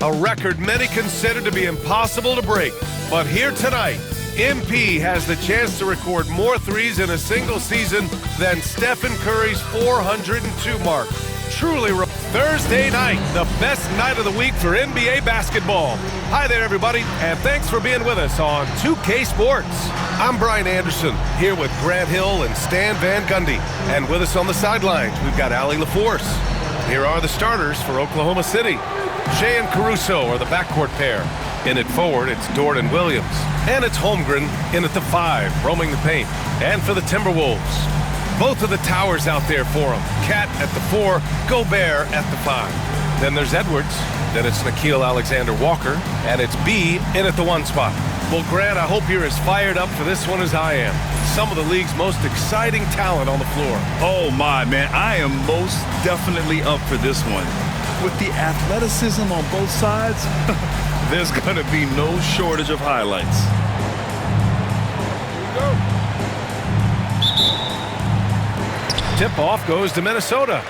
A record many consider to be impossible to break. But here tonight, MP has the chance to record more threes in a single season than Stephen Curry's 402 mark. Truly, Thursday night, the best night of the week for NBA basketball. Hi there, everybody, and thanks for being with us on 2K Sports. I'm Brian Anderson, here with Grant Hill and Stan Van Gundy. And with us on the sidelines, we've got Allie LaForce. Here are the starters for Oklahoma City. Shea and Caruso are the backcourt pair. In at forward, it's Dort and Williams. And it's Holmgren in at the 5, roaming the paint. And for the Timberwolves, both of the towers out there for them. Cat at the 4, Gobert at the 5. Then there's Edwards. Then it's Nickeil Alexander-Walker. And it's B in at the 1 spot. Well, Grant, I hope you're as fired up for this one as I am. Some of the league's most exciting talent on the floor. Oh, my, man. I am most definitely up for this one. With the athleticism on both sides, there's going to be no shortage of highlights. Tip-off goes to Minnesota.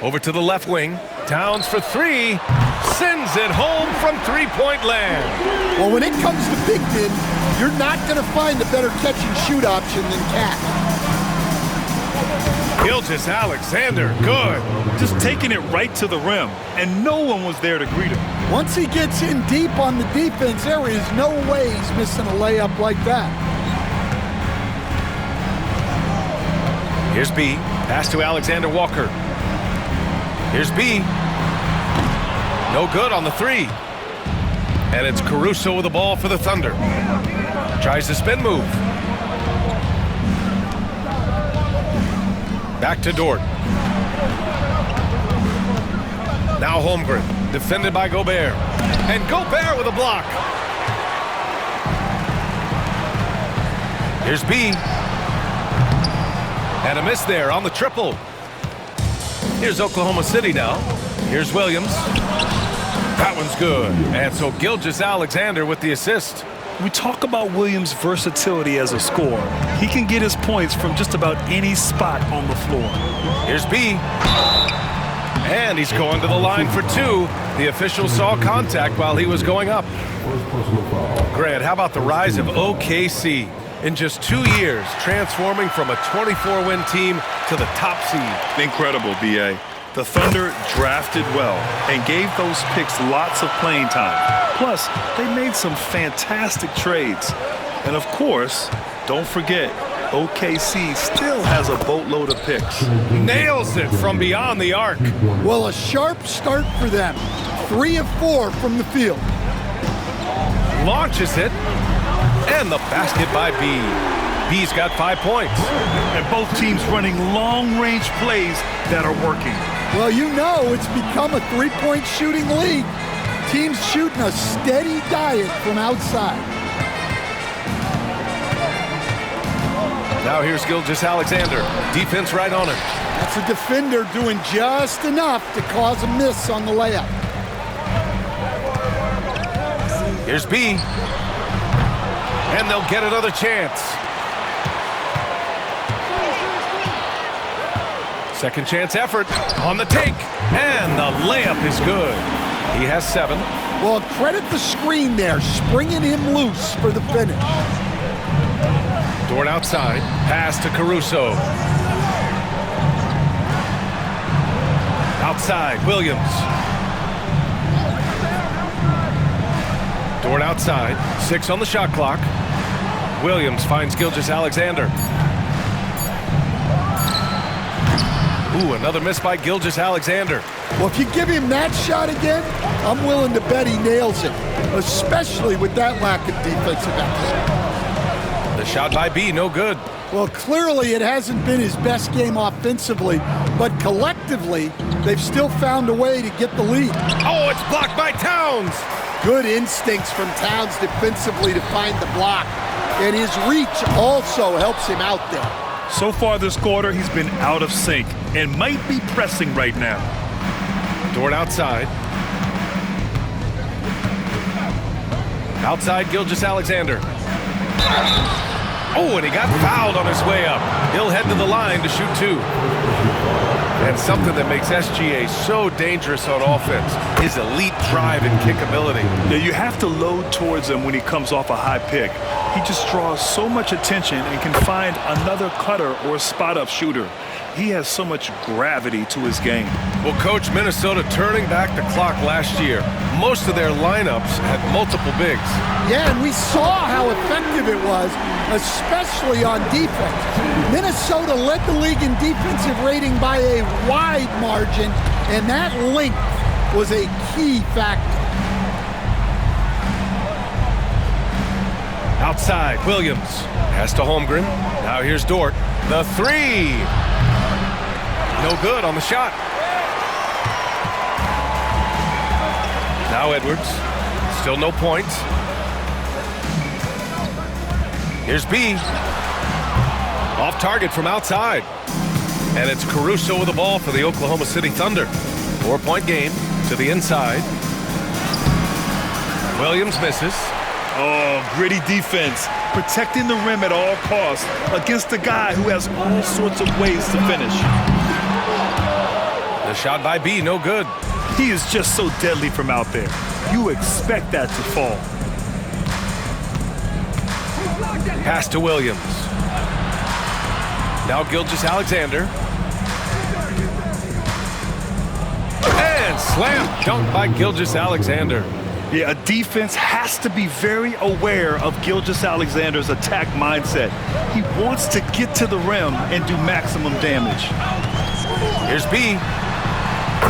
Over to the left wing. Towns for 3. Sends it home from three-point land. Well, when it comes to big men, you're not going to find a better catch-and-shoot option than Cat. Gilgeous-Alexander, good. Just taking it right to the rim, and no one was there to greet him. Once he gets in deep on the defense, there is no way he's missing a layup like that. Here's B. Pass to Alexander-Walker. Here's B. No good on the 3. And it's Caruso with the ball for the Thunder. Tries the spin move. Back to Dort. Now Holmgren, defended by Gobert. And Gobert with a block. Here's B. And a miss there on the triple. Here's Oklahoma City now. Here's Williams. That one's good. And so Gilgeous-Alexander with the assist. We talk about Williams' versatility as a scorer. He can get his points from just about any spot on the floor. Here's B. And he's going to the line for 2. The official saw contact while he was going up. Grant, how about the rise of OKC? In just 2 years, transforming from a 24-win team to the top seed. Incredible, B.A. The Thunder drafted well and gave those picks lots of playing time. Plus, they made some fantastic trades. And of course, don't forget, OKC still has a boatload of picks. Nails it from beyond the arc. Well, a sharp start for them. 3 of 4 from the field. Launches it. And the basket by B. B's got 5 points. And both teams running long-range plays that are working. Well, you know it's become a three-point shooting league. Teams shooting a steady diet from outside. Now here's Gilgeous-Alexander. Defense right on him. That's a defender doing just enough to cause a miss on the layup. Here's B. And they'll get another chance. Second chance effort on the take. And the layup is good. He has 7. Well, credit the screen there, springing him loose for the finish. Dort outside. Pass to Caruso. Outside, Williams. Dort outside. 6 on the shot clock. Williams finds Gilgeous-Alexander. Ooh, another miss by Gilgeous-Alexander. Well, if you give him that shot again, I'm willing to bet he nails it, especially with that lack of defensive effort. The shot by B, no good. Well, clearly it hasn't been his best game offensively, but collectively, they've still found a way to get the lead. Oh, it's blocked by Towns. Good instincts from Towns defensively to find the block, and his reach also helps him out there. So far this quarter, he's been out of sync and might be pressing right now. Dort outside. Outside, Gilgeous-Alexander. Oh, and he got fouled on his way up. He'll head to the line to shoot 2. And something that makes SGA so dangerous on offense, his elite drive and kick ability. Yeah, you have to load towards him when he comes off a high pick. He just draws so much attention and can find another cutter or spot-up shooter. He has so much gravity to his game. Well, Coach, Minnesota turning back the clock last year. Most of their lineups had multiple bigs. Yeah, and we saw how effective it was, especially on defense. Minnesota led the league in defensive rating by a wide margin, and that length was a key factor. Outside, Williams. Pass to Holmgren. Now here's Dort. The 3. No good on the shot. Now Edwards. Still no points. Here's B. Off target from outside. And it's Caruso with the ball for the Oklahoma City Thunder. 4-point game to the inside. Williams misses. Oh, gritty defense. Protecting the rim at all costs against a guy who has all sorts of ways to finish. The shot by B, no good. He is just so deadly from out there. You expect that to fall. Pass to Williams. Now Gilgeous-Alexander. And slam dunk by Gilgeous-Alexander. Yeah, a defense has to be very aware of Gilgeous-Alexander's attack mindset. He wants to get to the rim and do maximum damage. Here's B.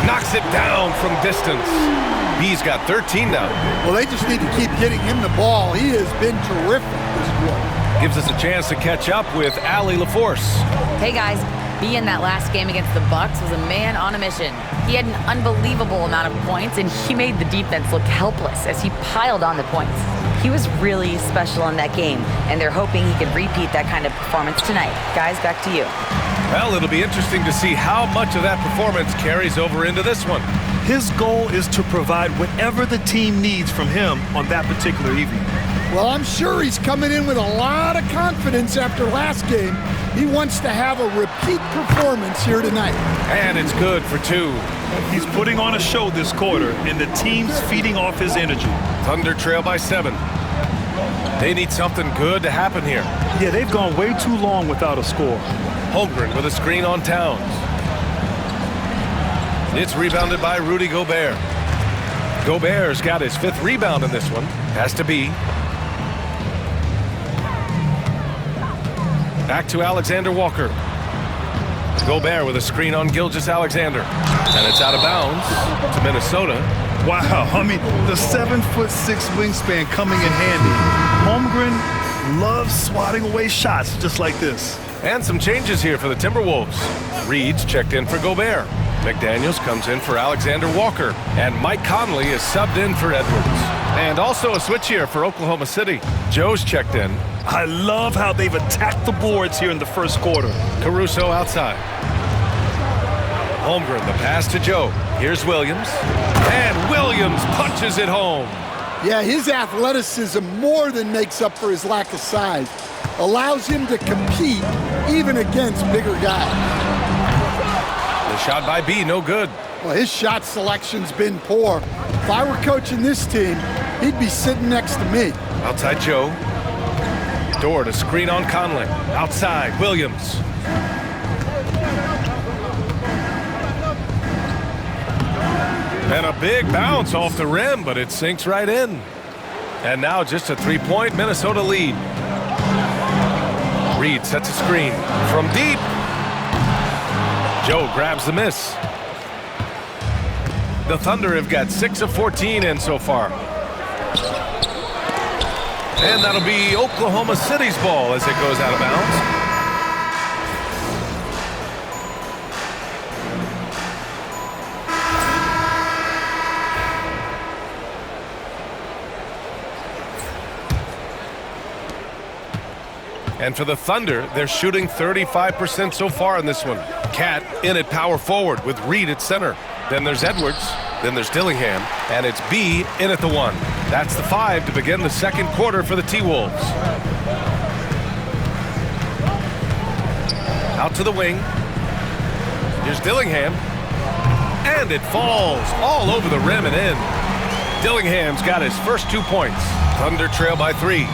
Knocks it down from distance. B's got 13 now. Well, they just need to keep getting him the ball. He has been terrific this quarter. Gives us a chance to catch up with Allie LaForce. Hey guys, B in that last game against the Bucks was a man on a mission. He had an unbelievable amount of points, and he made the defense look helpless as he piled on the points. He was really special in that game, and they're hoping he can repeat that kind of performance tonight. Guys, back to you. Well, it'll be interesting to see how much of that performance carries over into this one. His goal is to provide whatever the team needs from him on that particular evening. Well, I'm sure he's coming in with a lot of confidence after last game. He wants to have a repeat performance here tonight. And it's good for 2. He's putting on a show this quarter, and the team's feeding off his energy. Thunder trail by 7. They need something good to happen here. Yeah, they've gone way too long without a score. Holmgren with a screen on Towns. It's rebounded by Rudy Gobert. Gobert's got his 5th rebound in this one. Has to be. Back to Alexander Walker. Gobert with a screen on Gilgeous-Alexander. And it's out of bounds to Minnesota. Wow, I mean, the 7'6" wingspan coming in handy. Holmgren loves swatting away shots just like this. And some changes here for the Timberwolves. Reed's checked in for Gobert. McDaniels comes in for Alexander Walker. And Mike Conley is subbed in for Edwards. And also a switch here for Oklahoma City. Joe's checked in. I love how they've attacked the boards here in the first quarter. Caruso outside. Holmgren, the pass to Joe. Here's Williams. And Williams punches it home. Yeah, his athleticism more than makes up for his lack of size. Allows him to compete even against bigger guys. The shot by B, no good. Well, his shot selection's been poor. If I were coaching this team, he'd be sitting next to me. Outside Joe. Dort, a screen on Conley. Outside, Williams. And a big bounce off the rim, but it sinks right in. And now just a 3-point Minnesota lead. Reed sets a screen from deep. Joe grabs the miss. The Thunder have got 6 of 14 in so far. And that'll be Oklahoma City's ball as it goes out of bounds. And for the Thunder, they're shooting 35% so far in this one. Cat in at power forward with Reed at center. Then there's Edwards. Then there's Dillingham. And it's B in at the 1. That's the 5 to begin the second quarter for the T-Wolves. Out to the wing. Here's Dillingham. And it falls all over the rim and in. Dillingham's got his first 2 points. Thunder trail by 3.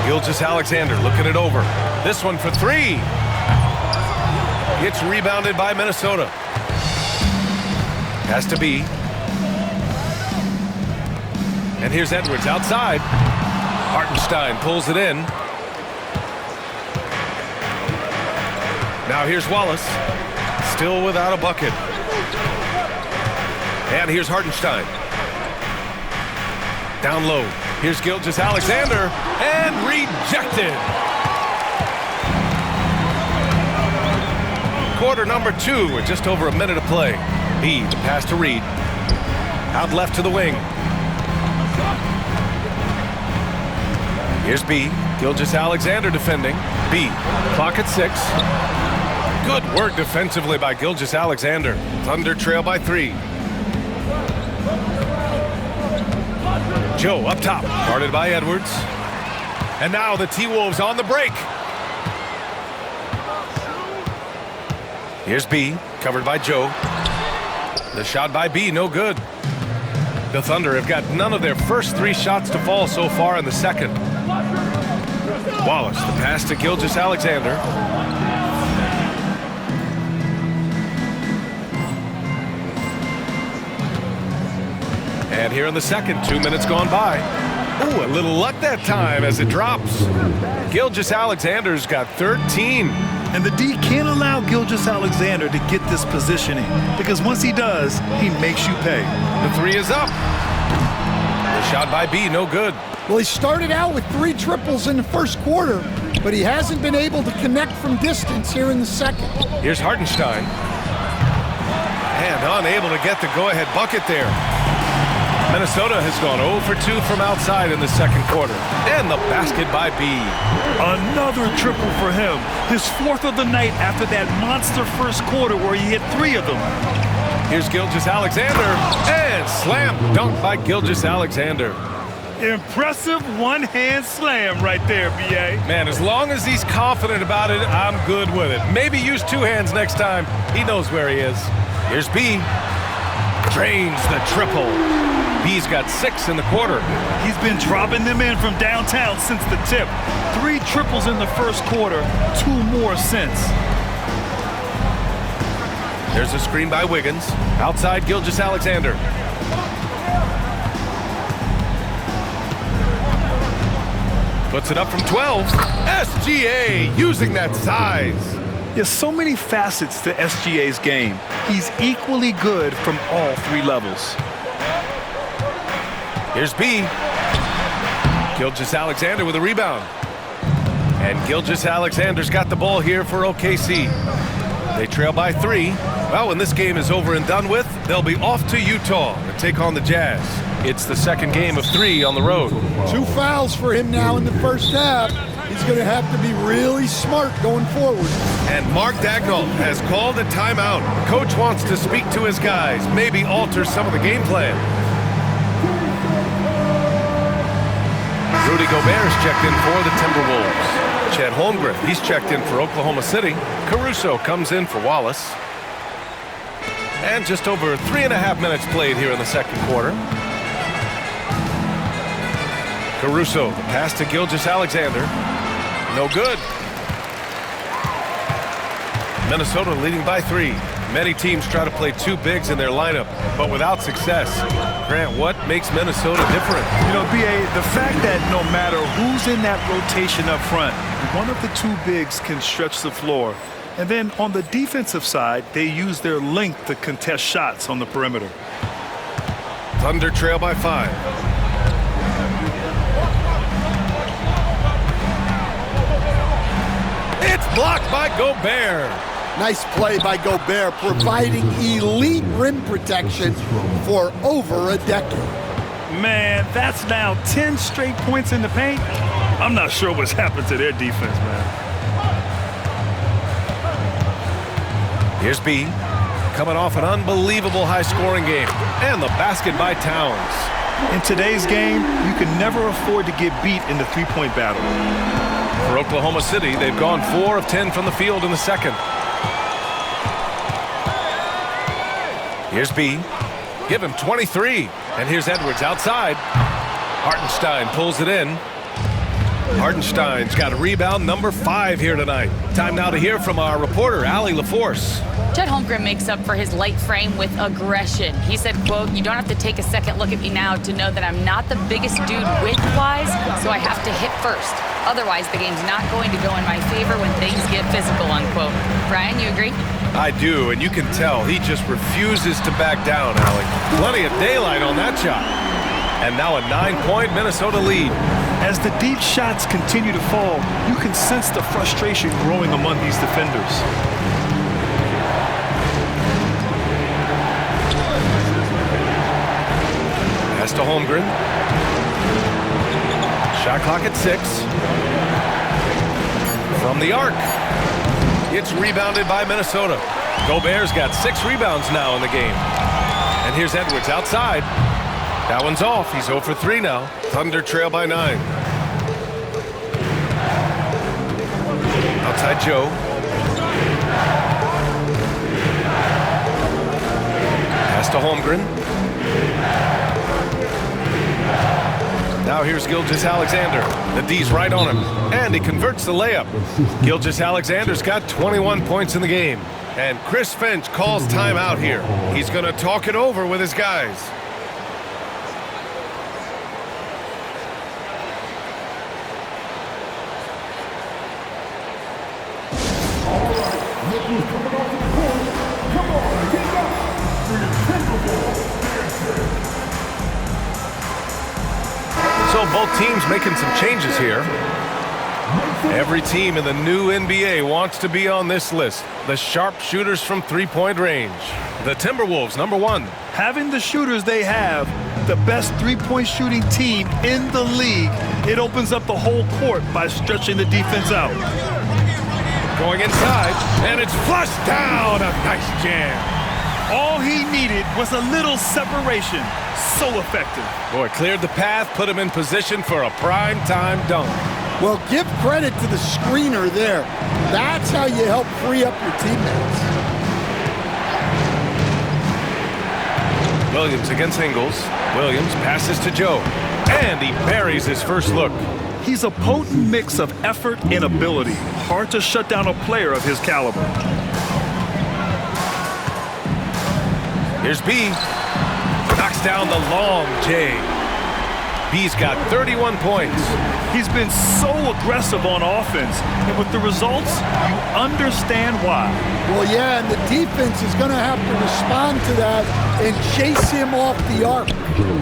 Gilgeous-Alexander looking it over. This one for 3. It's rebounded by Minnesota. Has to be. And here's Edwards outside. Hartenstein pulls it in. Now here's Wallace. Still without a bucket. And here's Hartenstein. Down low. Here's Gilgeous-Alexander. And rejected. Quarter number 2 with just over a minute of play. B, the pass to Reed. Out left to the wing. Here's B. Gilgeous-Alexander defending. B, clock at 6. Good work defensively by Gilgeous-Alexander. Thunder trail by 3. Joe up top, guarded by Edwards. And now the T-Wolves on the break. Here's B, covered by Joe. The shot by B, no good. The Thunder have got none of their first 3 shots to fall so far in the second. Wallace, the pass to Gilgeous-Alexander. And here in the second, 2 minutes gone by. Ooh, a little luck that time as it drops. Gilgeous-Alexander's got 13. And the D can't allow Gilgeous-Alexander to get this positioning, because once he does, he makes you pay. The 3 is up. The shot by B, no good. Well, he started out with 3 triples in the first quarter, but he hasn't been able to connect from distance here in the second. Here's Hartenstein. And unable to get the go-ahead bucket there. Minnesota has gone 0 for 2 from outside in the second quarter. And the basket by B. Another triple for him. His 4th of the night after that monster first quarter where he hit 3 of them. Here's Gilgeous-Alexander. And slam dunk by Gilgeous-Alexander. Impressive one-hand slam right there, B.A. Man, as long as he's confident about it, I'm good with it. Maybe use 2 hands next time. He knows where he is. Here's B. Drains the triple. B's got 6 in the quarter. He's been dropping them in from downtown since the tip. 3 triples in the first quarter, 2 more since. There's a screen by Wiggins. Outside Gilgeous-Alexander. Puts it up from 12. SGA using that size. There's so many facets to SGA's game. He's equally good from all 3 levels. Here's B. Gilgeous-Alexander with a rebound. And Gilgeous-Alexander's got the ball here for OKC. They trail by 3. Well, when this game is over and done with, they'll be off to Utah to take on the Jazz. It's the second game of 3 on the road. 2 fouls for him now in the first half. He's going to have to be really smart going forward. And Mark Daigneault has called a timeout. Coach wants to speak to his guys, maybe alter some of the game plan. Rudy Gobert is checked in for the Timberwolves. Chet Holmgren, he's checked in for Oklahoma City. Caruso comes in for Wallace. And just over 3.5 minutes played here in the second quarter. Caruso, the pass to Gilgeous-Alexander. No good. Minnesota leading by 3. Many teams try to play 2 bigs in their lineup, but without success. Grant, what makes Minnesota different? You know, B.A., the fact that no matter who's in that rotation up front, one of the 2 bigs can stretch the floor. And then on the defensive side, they use their length to contest shots on the perimeter. Thunder trail by 5. It's blocked by Gobert. Nice play by Gobert, providing elite rim protection for over a decade. Man, that's now 10 straight points in the paint. I'm not sure what's happened to their defense, man. Here's B, coming off an unbelievable high-scoring game. And the basket by Towns. In today's game, you can never afford to get beat in the three-point battle. For Oklahoma City, they've gone 4 of 10 from the field in the second. Here's B. Give him 23. And here's Edwards outside. Hartenstein pulls it in. Hartenstein's got a rebound, number 5 here tonight. Time now to hear from our reporter, Allie LaForce. Chet Holmgren makes up for his light frame with aggression. He said, quote, "You don't have to take a second look at me now to know that I'm not the biggest dude width-wise, so I have to hit first. Otherwise, the game's not going to go in my favor when things get physical," unquote. Brian, you agree? I do, and you can tell he just refuses to back down, Allie. Plenty of daylight on that shot. And now a 9-point Minnesota lead. As the deep shots continue to fall, you can sense the frustration growing among these defenders. Pass to Holmgren. Shot clock at 6. From the arc. It's rebounded by Minnesota. Gobert's got 6 rebounds now in the game. And here's Edwards outside. That one's off. He's 0 for 3 now. Thunder trail by 9. Outside Joe. Pass to Holmgren. Now here's Gilgeous-Alexander. The D's right on him. And he converts the layup. Gilgeous-Alexander's got 21 points in the game. And Chris Finch calls timeout here. He's going to talk it over with his guys. So both teams making some changes here. Every team in the new NBA wants to be on this list. The sharpshooters from three-point range. The Timberwolves, number 1. Having the shooters they have, the best three-point shooting team in the league, it opens up the whole court by stretching the defense out. Going inside, and it's flushed down. A nice jam. All he needed was a little separation. So effective. Boy, cleared the path, put him in position for a prime-time dunk. Well, give credit to the screener there. That's how you help free up your teammates. Williams against Ingles. Williams passes to Joe. And he buries his first look. He's a potent mix of effort and ability. Hard to shut down a player of his caliber. Here's B. Knocks down the long J. B's got 31 points. He's been so aggressive on offense, and with the results, you understand why. Well, yeah, and the defense is going to have to respond to that and chase him off the arc.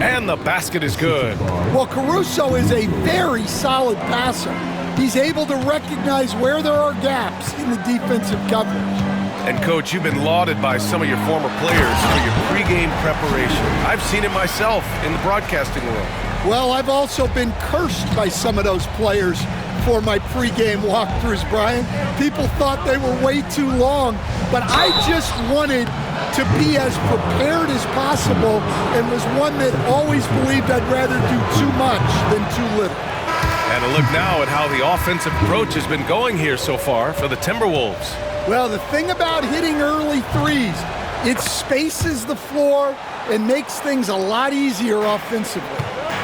And the basket is good. Well, Caruso is a very solid passer. He's able to recognize where there are gaps in the defensive coverage. And, Coach, you've been lauded by some of your former players for your pregame preparation. I've seen it myself in the broadcasting world. Well, I've also been cursed by some of those players for my pregame walkthroughs, Brian. People thought they were way too long, but I just wanted to be as prepared as possible and was one that always believed I'd rather do too much than too little. And a look now at how the offensive approach has been going here so far for the Timberwolves. Well, the thing about hitting early threes, it spaces the floor and makes things a lot easier offensively.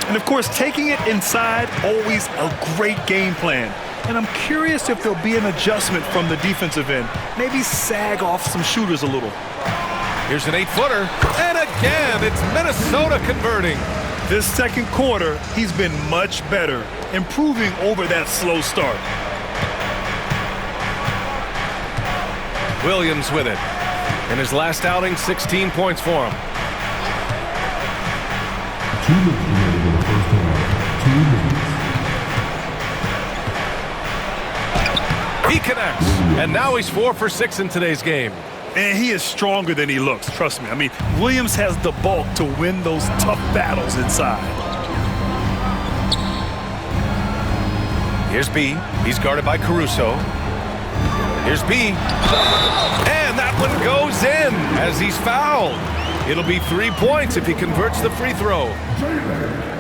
And, of course, taking it inside, always a great game plan. And I'm curious if there'll be an adjustment from the defensive end. Maybe sag off some shooters a little. Here's an 8-footer. And again, it's Minnesota converting. This second quarter, he's been much better, improving over that slow start. Williams with it. In his last outing, 16 points for him. 2 minutes remaining in the first half. 2 minutes. He connects, and now he's 4 for 6 in today's game. And he is stronger than he looks, trust me. I mean, Williams has the bulk to win those tough battles inside. Here's B. He's guarded by Caruso. Here's B. And that one goes in as he's fouled. It'll be 3 points if he converts the free throw.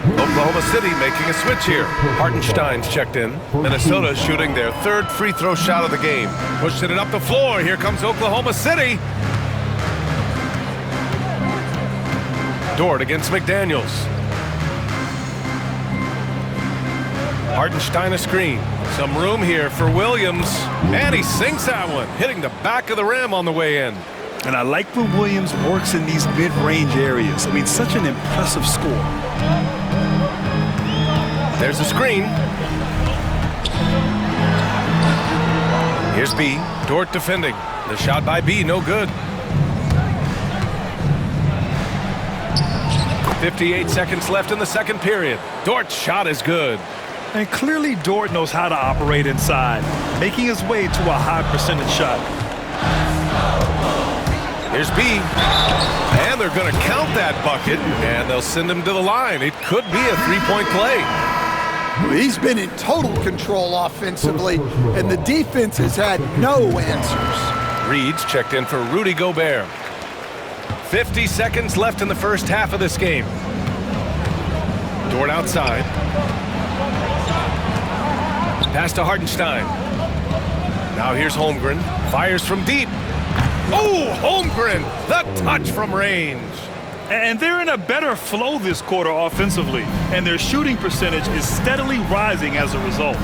Oklahoma City making a switch here. Hartenstein's checked in. Minnesota shooting their third free throw shot of the game. Pushing it up the floor. Here comes Oklahoma City. Dort against McDaniels. Hartenstein a screen. Some room here for Williams. And he sinks that one, hitting the back of the rim on the way in. And I like when Williams works in these mid-range areas. I mean, such an impressive score. There's a screen. Here's B. Dort defending. The shot by B, no good. 58 seconds left in the second period. Dort's shot is good. And clearly Dort knows how to operate inside, making his way to a high percentage shot. Here's B. And they're going to count that bucket, and they'll send him to the line. It could be a three-point play. He's been in total control offensively, and the defense has had no answers. Reed's checked in for Rudy Gobert. 50 seconds left in the first half of this game. Dort outside. Pass to Hartenstein. Now here's Holmgren. Fires from deep. Oh, Holmgren, the touch from range. And they're in a better flow this quarter offensively, and their shooting percentage is steadily rising as a result.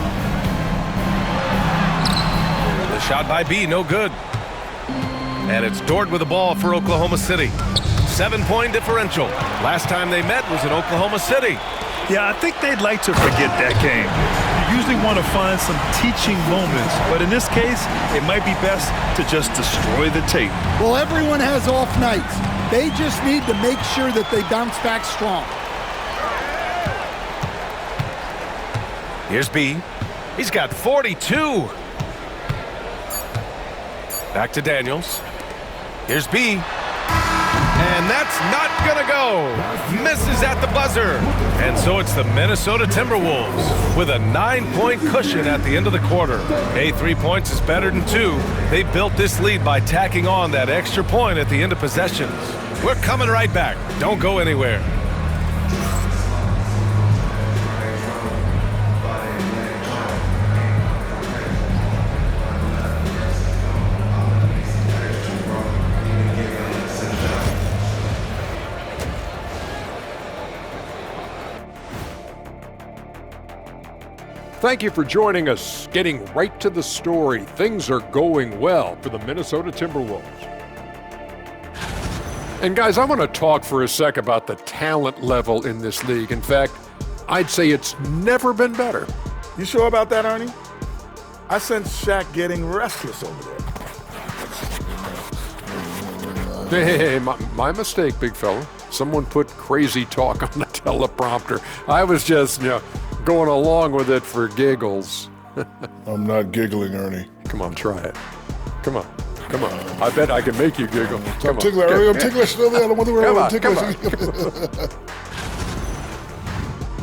The shot by B, no good. And it's Dort with the ball for Oklahoma City. 7-point differential. Last time they met was in Oklahoma City. Yeah, I think they'd like to forget that game. You usually want to find some teaching moments, but in this case, it might be best to just destroy the tape. Well, everyone has off nights. They just need to make sure that they bounce back strong. Here's B. He's got 42. Back to Daniels. Here's B. And that's not gonna go. Misses at the buzzer. And so it's the Minnesota Timberwolves with a 9-point cushion at the end of the quarter. Hey, 3 points is better than 2. They built this lead by tacking on that extra point at the end of possessions. We're coming right back. Don't go anywhere. Thank you for joining us. Getting right to the story, things are going well for the Minnesota Timberwolves. And guys, I want to talk for a sec about the talent level in this league. In fact, I'd say it's never been better. You sure about that, Ernie? I sense Shaq getting restless over there. Hey, my mistake, big fella. Someone put crazy talk on the teleprompter. I was just, going along with it for giggles. I'm not giggling, Ernie. Come on, try it. Come on. I bet I can make you giggle. I'm ticklish. Ernie, I'm ticklish. I don't want to Come on.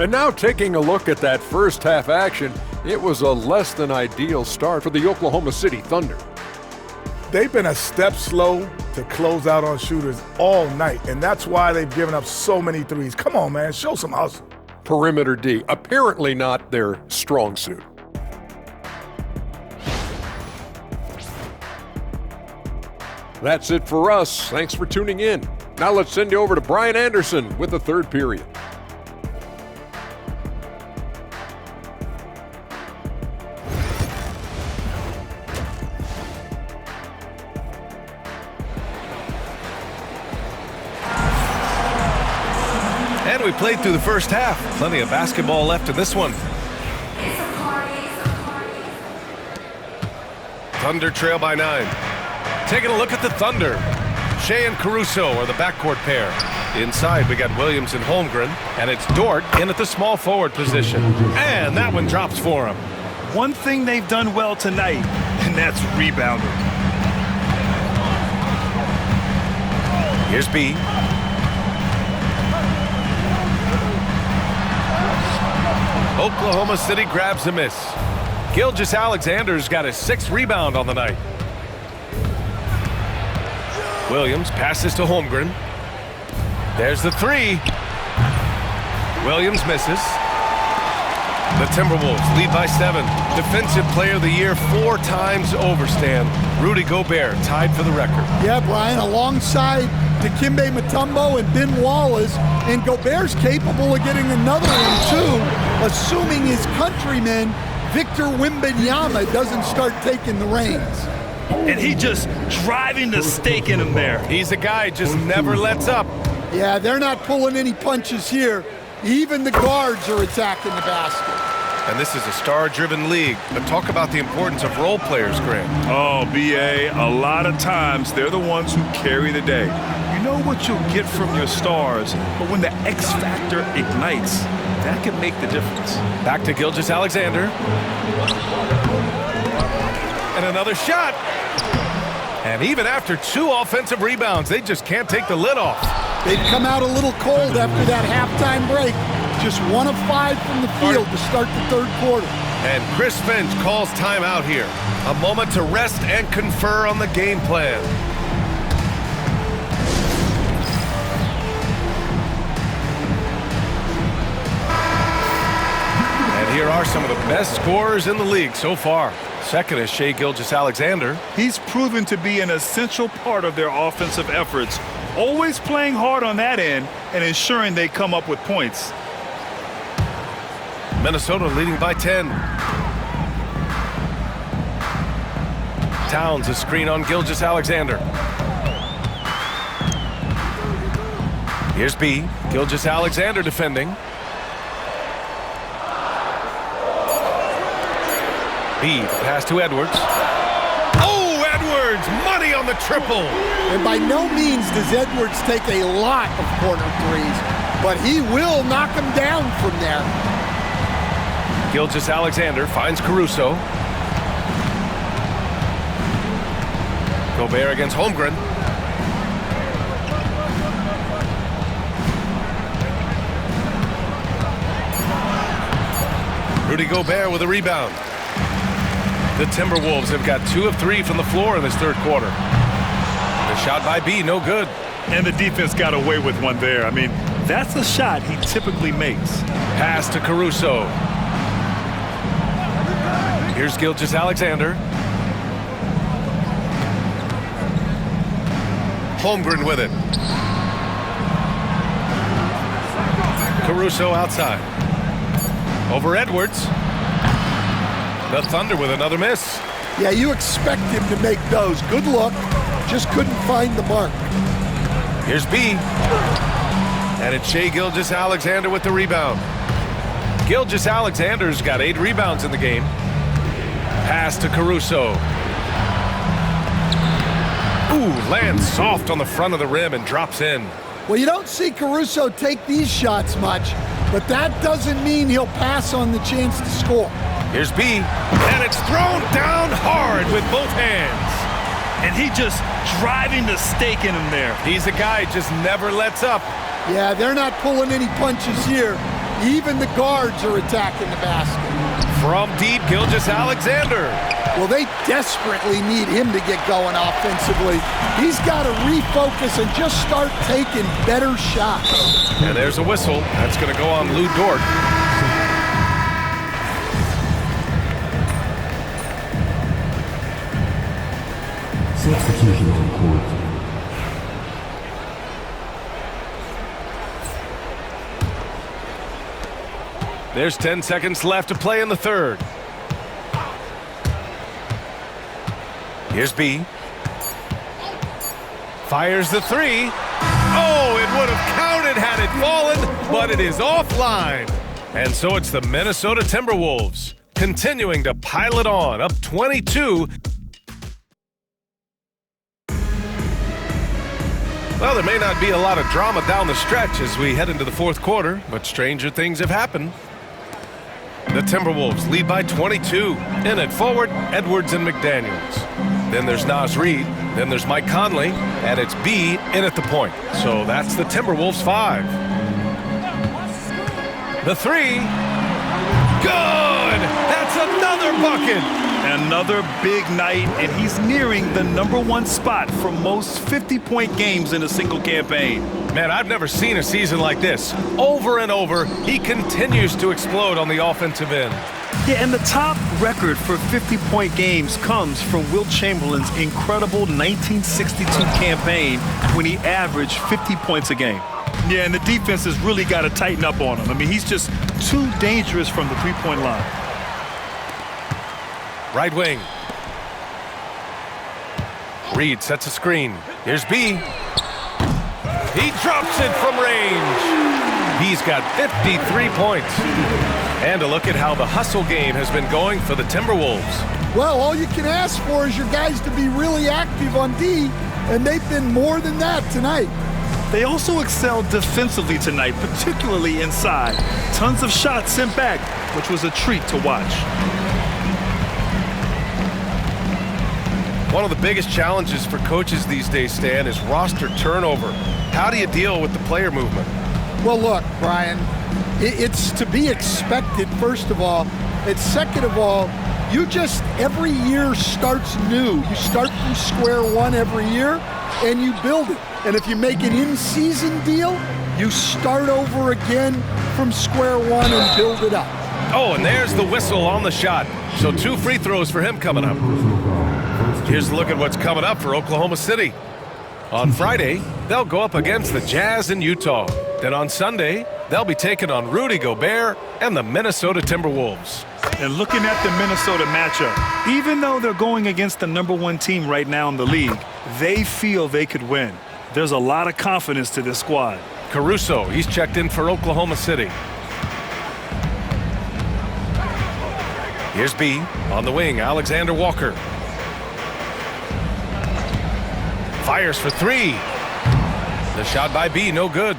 And now taking a look at that first half action, it was a less than ideal start for the Oklahoma City Thunder. They've been a step slow to close out on shooters all night, and that's why they've given up so many threes. Come on, man. Show some hustle. Perimeter D, apparently not their strong suit. That's it for us. Thanks for tuning in. Now let's send you over to Brian Anderson with the third period. And we played through the first half. Plenty of basketball left in this one. Thunder trail by 9. Taking a look at the Thunder. Shea and Caruso are the backcourt pair. Inside, we got Williams and Holmgren, and it's Dort in at the small forward position. And that one drops for him. One thing they've done well tonight, and that's rebounding. Here's B. Oklahoma City grabs a miss. Gilgeous-Alexander's got his 6th rebound on the night. Williams passes to Holmgren. There's the three. Williams misses. The Timberwolves lead by 7. Defensive Player of the Year 4 times over, Stan. Rudy Gobert tied for the record. Yeah, Brian, alongside Dikembe Mutombo and Ben Wallace, and Gobert's capable of getting another one too, assuming his countryman Victor Wembanyama doesn't start taking the reins. And he just driving the stake in him there. He's a guy just never lets up. Yeah, they're not pulling any punches here. Even the guards are attacking the basket. And this is a star-driven league, but talk about the importance of role players, Grant. Oh, B.A., a lot of times they're the ones who carry the day. You know what you'll get from your stars, but when the X factor ignites, that can make the difference. Back to Gilgeous-Alexander. And another shot. And even after 2 offensive rebounds, they just can't take the lid off. They've come out a little cold after that halftime break. Just 1 of 5 from the field to start the third quarter. And Chris Finch calls timeout here. A moment to rest and confer on the game plan. And here are some of the best scorers in the league so far. Second is Shai Gilgeous-Alexander. He's proven to be an essential part of their offensive efforts, always playing hard on that end and ensuring they come up with points. Minnesota leading by 10. Towns a screen on Gilgeous-Alexander. Here's B. Gilgeous-Alexander defending. B, pass to Edwards. Oh, Edwards! Money on the triple! And by no means does Edwards take a lot of corner threes, but he will knock them down from there. Gilgeous-Alexander finds Caruso. Gobert against Holmgren. Rudy Gobert with a rebound. The Timberwolves have got 2 of 3 from the floor in this third quarter. The shot by B, no good. And the defense got away with one there. I mean, that's a shot he typically makes. Pass to Caruso. Here's Gilgeous-Alexander. Holmgren with it. Caruso outside. Over Edwards. The Thunder with another miss. Yeah, you expect him to make those. Good look. Just couldn't find the mark. Here's B. And it's Shai Gilgeous-Alexander with the rebound. Gilgeous-Alexander's got 8 rebounds in the game. Pass to Caruso. Ooh, lands soft on the front of the rim and drops in. Well, you don't see Caruso take these shots much, but that doesn't mean he'll pass on the chance to score. Here's B, and it's thrown down hard with both hands. And he just driving the stake in him there. He's a guy just never lets up. Yeah, they're not pulling any punches here. Even the guards are attacking the basket. From deep, Gilgeous-Alexander. Well, they desperately need him to get going offensively. He's got to refocus and just start taking better shots. And there's a whistle. That's going to go on Lou Dort. Substitution on court. There's 10 seconds left to play in the third. Here's B. Fires the 3. Oh, it would have counted had it fallen, but it is offline. And so it's the Minnesota Timberwolves continuing to pile it on, up 22. Well, there may not be a lot of drama down the stretch as we head into the fourth quarter, but stranger things have happened. The Timberwolves lead by 22. In at forward, Edwards and McDaniels. Then there's Naz Reid. Then there's Mike Conley. And it's B in at the point. So that's the Timberwolves 5. The 3. Good! That's another bucket! Another big night, and he's nearing the #1 spot for most 50-point games in a single campaign. Man, I've never seen a season like this. Over and over, he continues to explode on the offensive end. Yeah, and the top record for 50-point games comes from Wilt Chamberlain's incredible 1962 campaign when he averaged 50 points a game. Yeah, and the defense has really got to tighten up on him. I mean, he's just too dangerous from the three-point line. Right wing. Reed sets a screen. Here's B. He drops it from range. He's got 53 points. And a look at how the hustle game has been going for the Timberwolves. Well, all you can ask for is your guys to be really active on D, and they've been more than that tonight. They also excelled defensively tonight, particularly inside. Tons of shots sent back, which was a treat to watch. One of the biggest challenges for coaches these days, Stan, is roster turnover. How do you deal with the player movement? Well, look, Brian, it's to be expected, first of all. And second of all, you just, every year starts new. You start from square one every year, and you build it. And if you make an in-season deal, you start over again from square one and build it up. Oh, and there's the whistle on the shot. So 2 free throws for him coming up. Here's a look at what's coming up for Oklahoma City. On Friday, they'll go up against the Jazz in Utah. Then on Sunday, they'll be taking on Rudy Gobert and the Minnesota Timberwolves. And looking at the Minnesota matchup, even though they're going against the #1 team right now in the league, they feel they could win. There's a lot of confidence to this squad. Caruso, he's checked in for Oklahoma City. Here's B on the wing, Alexander Walker. Fires for 3. The shot by B, no good.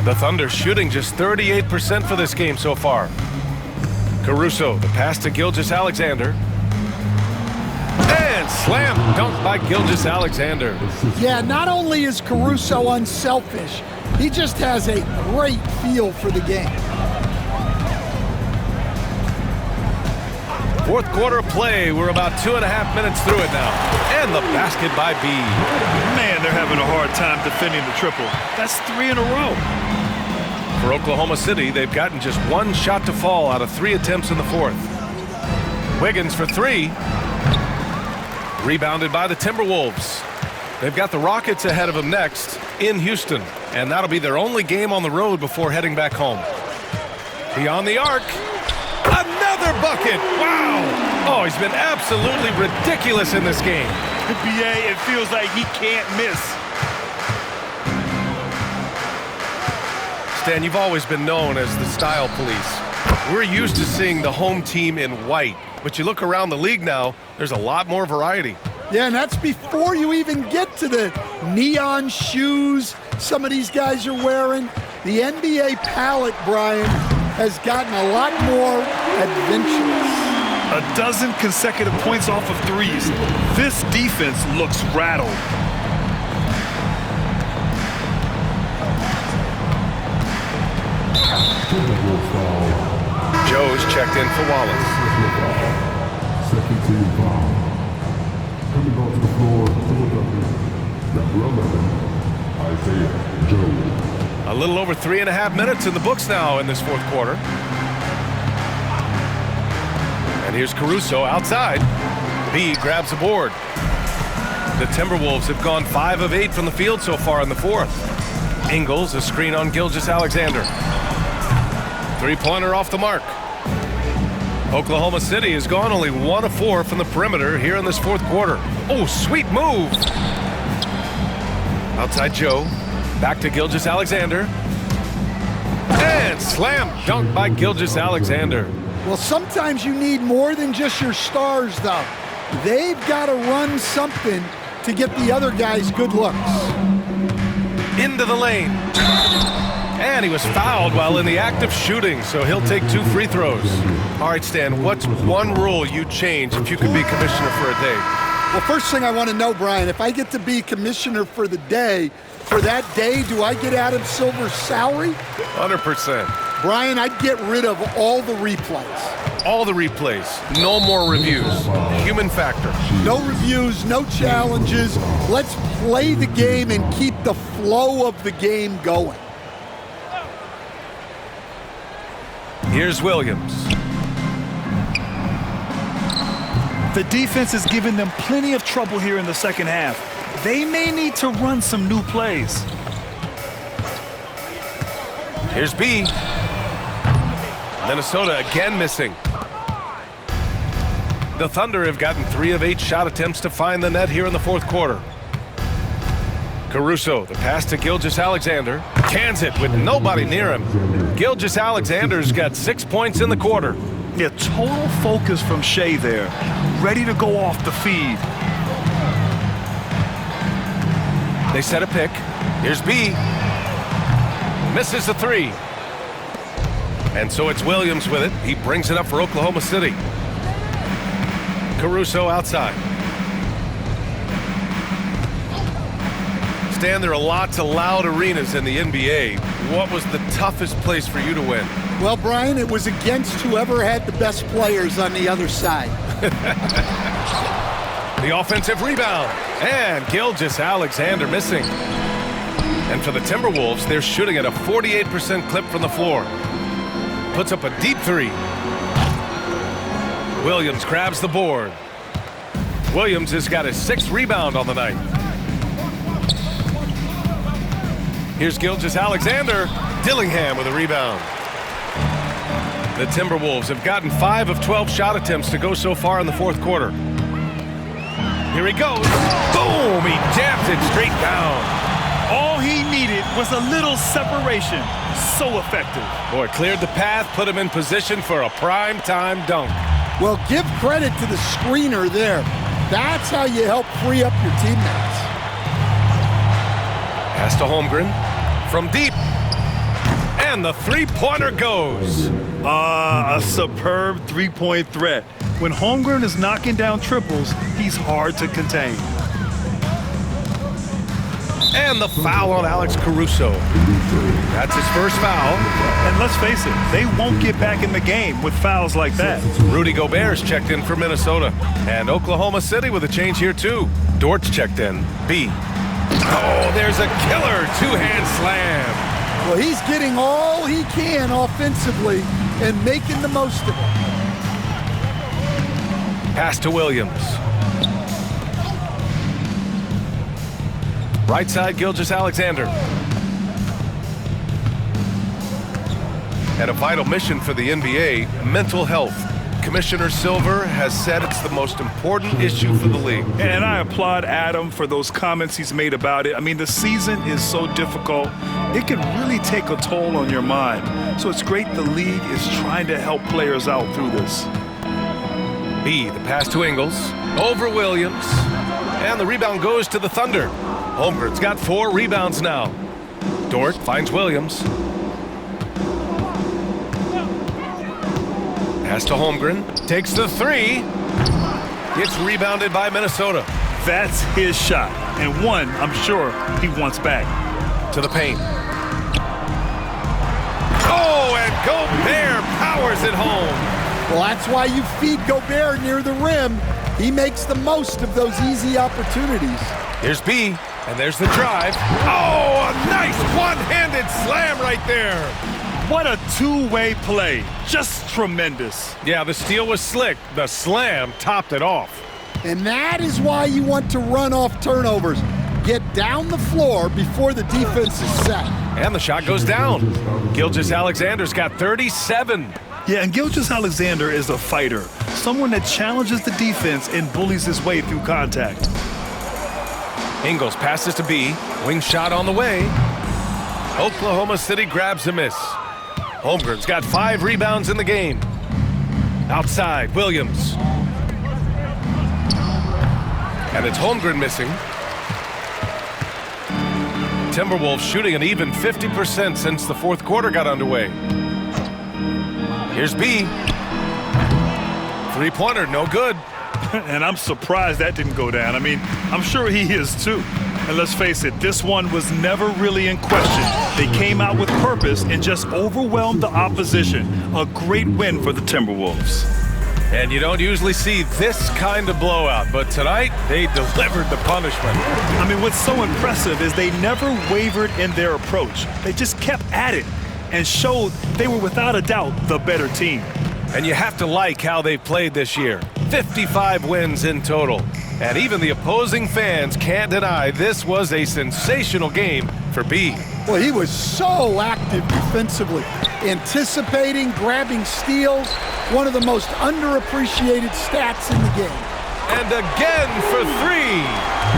The Thunder shooting just 38% for this game so far. Caruso, the pass to Gilgeous-Alexander. And slam dunk by Gilgeous-Alexander. Yeah, not only is Caruso unselfish, he just has a great feel for the game. Fourth quarter of play. We're about 2.5 minutes through it now. And the basket by B. Man, they're having a hard time defending the triple. That's 3 in a row. For Oklahoma City, they've gotten just 1 shot to fall out of 3 attempts in the fourth. Wiggins for 3. Rebounded by the Timberwolves. They've got the Rockets ahead of them next in Houston. And that'll be their only game on the road before heading back home. Beyond the arc. Another bucket! Wow! Oh, he's been absolutely ridiculous in this game. BA, it feels like he can't miss. Stan, you've always been known as the style police. We're used to seeing the home team in white, but you look around the league now, there's a lot more variety. Yeah, and that's before you even get to the neon shoes some of these guys are wearing. The NBA palette, Brian, has gotten a lot more adventurous. 12 consecutive points off of threes. This defense looks rattled. Joe's checked in for Wallace. Second team foul. Coming onto the floor, Philadelphia, number 11, Isaiah Joe. A little over 3.5 minutes in the books now in this fourth quarter. And here's Caruso outside. B grabs a board. The Timberwolves have gone 5 of 8 from the field so far in the fourth. Ingles, a screen on Gilgeous-Alexander. 3-pointer off the mark. Oklahoma City has gone only 1 of 4 from the perimeter here in this fourth quarter. Oh, sweet move. Outside Joe. Back to Gilgeous-Alexander. And slam dunk by Gilgeous-Alexander. Well, sometimes you need more than just your stars, though. They've got to run something to get the other guys good looks. Into the lane. And he was fouled while in the act of shooting, so he'll take 2 free throws. All right, Stan, what's one rule you'd change if you could be commissioner for a day? Well, first thing I want to know, Brian, if I get to be commissioner for the day, for that day, do I get Adam Silver's salary? 100%. Brian, I'd get rid of all the replays. all the replays. No more reviews. Human factor. No reviews, no challenges. Let's play the game and keep the flow of the game going. Here's Williams. The defense is giving them plenty of trouble here in the second half. They may need to run some new plays. Here's B. Minnesota again missing. The Thunder have gotten 3 of 8 shot attempts to find the net here in the fourth quarter. Caruso, the pass to Gilgeous-Alexander. Cans it with nobody near him. Gilgeous-Alexander's got 6 points in the quarter. Yeah, total focus from Shea there. Ready to go off the feed. They set a pick. Here's B. Misses the 3. And so it's Williams with it. He brings it up for Oklahoma City. Caruso outside. Stan, there are lots of loud arenas in the NBA. What was the toughest place for you to win? Well, Brian, it was against whoever had the best players on the other side. The offensive rebound. And Gilgeous-Alexander missing. And for the Timberwolves, they're shooting at a 48% clip from the floor. Puts up a deep 3. Williams grabs the board. Williams has got his 6th rebound on the night. Here's Gilgeous-Alexander. Dillingham with a rebound. The Timberwolves have gotten 5 of 12 shot attempts to go so far in the fourth quarter. Here he goes. Boom! He jams it straight down. All he needed was a little separation. So effective. Boy, cleared the path, put him in position for a prime-time dunk. Well, give credit to the screener there. That's how you help free up your teammates. Pass to Holmgren. From deep. And the three-pointer goes. A superb three-point threat. When Holmgren is knocking down triples, he's hard to contain. And the foul on Alex Caruso. That's his first foul. And let's face it, they won't get back in the game with fouls like that. Rudy Gobert's checked in for Minnesota. And Oklahoma City with a change here, too. Dort's checked in. B. Oh, there's a killer two-hand slam. Well, he's getting all he can offensively and making the most of it. Pass to Williams. Right side, Gilgeous-Alexander. And a vital mission for the NBA, mental health. Commissioner Silver has said it's the most important issue for the league. And I applaud Adam for those comments he's made about it. I mean, the season is so difficult. It can really take a toll on your mind. So it's great the league is trying to help players out through this. B, the pass to Ingles. Over Williams. And the rebound goes to the Thunder. Holmgren's got 4 rebounds now. Dort finds Williams. Pass to Holmgren. Takes the 3. It's rebounded by Minnesota. That's his shot. And one, I'm sure, he wants back. To the paint. Oh, and Gobert powers it home. Well, that's why you feed Gobert near the rim. He makes the most of those easy opportunities. Here's B, and there's the drive. Oh, a nice one-handed slam right there. What a two-way play. Just tremendous. Yeah, the steal was slick. The slam topped it off. And that is why you want to run off turnovers. Get down the floor before the defense is set. And the shot goes down. Gilgeous-Alexander's got 37. Yeah, and Gilgeous-Alexander is a fighter. Someone that challenges the defense and bullies his way through contact. Ingles passes to B. Wing shot on the way. Oklahoma City grabs a miss. Holmgren's got 5 rebounds in the game. Outside, Williams. And it's Holmgren missing. Timberwolves shooting an even 50% since the fourth quarter got underway. Here's B. Three-pointer, no good. And I'm surprised that didn't go down. I mean, I'm sure he is too. And let's face it, this one was never really in question. They came out with purpose and just overwhelmed the opposition. A great win for the Timberwolves. And you don't usually see this kind of blowout, but tonight they delivered the punishment. I mean, what's so impressive is they never wavered in their approach. They just kept at it and showed they were without a doubt the better team. And you have to like how they've played this year. 55 wins in total. And even the opposing fans can't deny this was a sensational game for B. Well, he was so active defensively, anticipating, grabbing steals, one of the most underappreciated stats in the game. And again for three.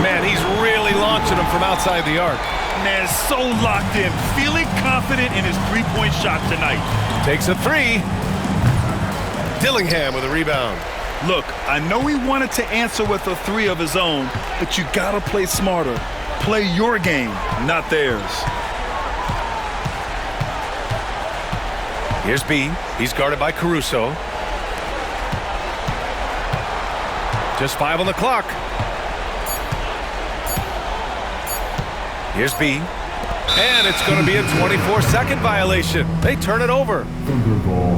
Man, he's really launching them from outside the arc. Man, so locked in, feeling confident in his three-point shot tonight. Takes a three. Dillingham with a rebound. Look, I know he wanted to answer with a three of his own, but you gotta play smarter. Play your game, not theirs. Here's B. He's guarded by Caruso. Just 5 on the clock. Here's B. And it's going to be a 24-second violation. They turn it over. Thunder ball.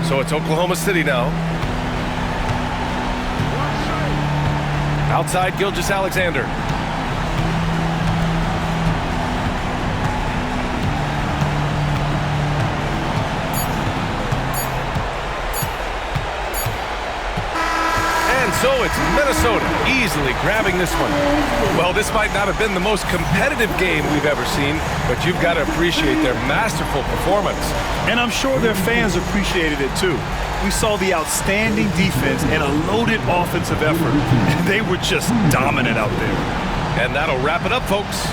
So it's Oklahoma City now. Outside Gilgeous-Alexander. So it's Minnesota easily grabbing this one. Well, this might not have been the most competitive game we've ever seen, but you've got to appreciate their masterful performance. And I'm sure their fans appreciated it too. We saw the outstanding defense and a loaded offensive effort. They were just dominant out there. And that'll wrap it up, folks.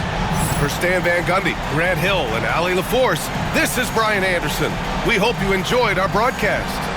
For Stan Van Gundy, Grant Hill, and Allie LaForce, this is Brian Anderson. We hope you enjoyed our broadcast.